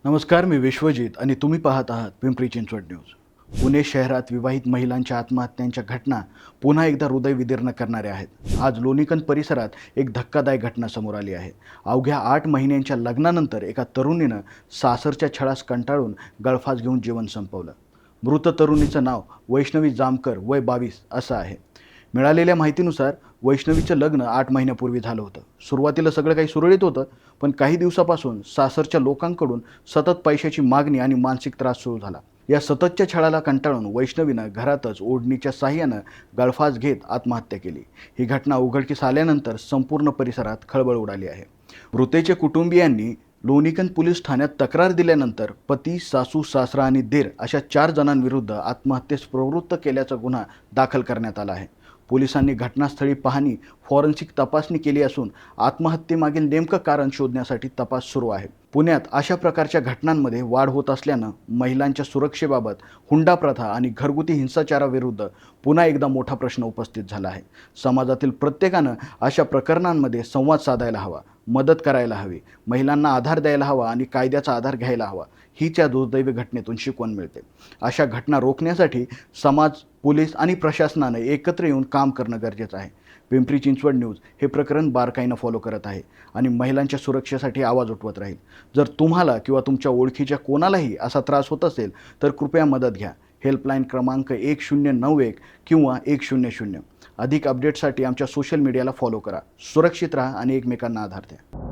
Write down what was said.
नमस्कार, मी विश्वजित आणि तुम्ही पाहत आहात पिंपरी चिंचवड न्यूज. पुणे शहरात विवाहित महिलांच्या आत्महत्यांच्या घटना पुन्हा एकदा हृदयविदीर्ण करणाऱ्या आहेत. आज लोणीकंद परिसरात एक धक्कादायक घटना समोर आली आहे. अवघ्या 8 महिन्यांच्या लग्नानंतर एका तरुणीनं सासरच्या छळास कंटाळून गळफास घेऊन जीवन संपवलं. मृत तरुणीचं नाव वैष्णवी जामकर, वय 22 असं आहे. मिळालेल्या माहितीनुसार वैष्णवीचं लग्न 8 महिन्यापूर्वी झालं होतं. सुरुवातीला सगळं काही सुरळीत होतं, पण काही दिवसापासून सासरच्या लोकांकडून सतत पैशाची मागणी आणि मानसिक त्रास सुरू झाला. या सततच्या छळाला कंटाळून वैष्णवीनं घरातच ओढणीच्या साह्यानं गळफास घेत आत्महत्या केली. ही घटना उघडकीस आल्यानंतर संपूर्ण परिसरात खळबळ उडाली आहे. मृतेच्या कुटुंबियांनी लोणीकंद पोलीस ठाण्यात तक्रार दिल्यानंतर पती, सासू, सासरा आणि दीर अशा 4 जणांविरुद्ध आत्महत्येस प्रवृत्त केल्याचा गुन्हा दाखल करण्यात आला आहे. पोलिसांनी घटनास्थळी पाहणी, फॉरेन्सिक तपासणी केली असून आत्महत्येमागील नेमकं कारण शोधण्यासाठी तपास सुरू आहे. पुण्यात अशा प्रकारच्या घटनांमध्ये वाढ होत असल्यानं महिलांच्या सुरक्षेबाबत हुंडा प्रथा आणि घरगुती हिंसाचाराविरुद्ध पुन्हा एकदा मोठा प्रश्न उपस्थित झाला आहे. समाजातील प्रत्येकानं अशा प्रकरणांमध्ये संवाद साधायला हवा, मदत करायला हवी, महिलांना आधार द्यायला हवा आणि कायद्याचा आधार घ्यायला हवा. हीच या दुर्दैवी घटनेतून शिकवण मिळते. अशा घटना रोखण्यासाठी समाज, पोलीस आणि प्रशासनाने एकत्र येऊन काम करणं गरजेचं आहे. पिंपरी चिंचवड न्यूज हे प्रकरण बारकाईनं फॉलो करत आहे आणि महिलांच्या सुरक्षेसाठी आवाज उठवत राहील. जर तुम्हाला किंवा तुमच्या ओळखीच्या कोणालाही असा त्रास होत असेल तर कृपया मदत घ्या. हेल्पलाईन क्रमांक 1091 किंवा 100. अधिक अपडेटसाठी आमच्या सोशल मीडियाला फॉलो करा. सुरक्षित राहा आणि एकमेकांना आधार द्या.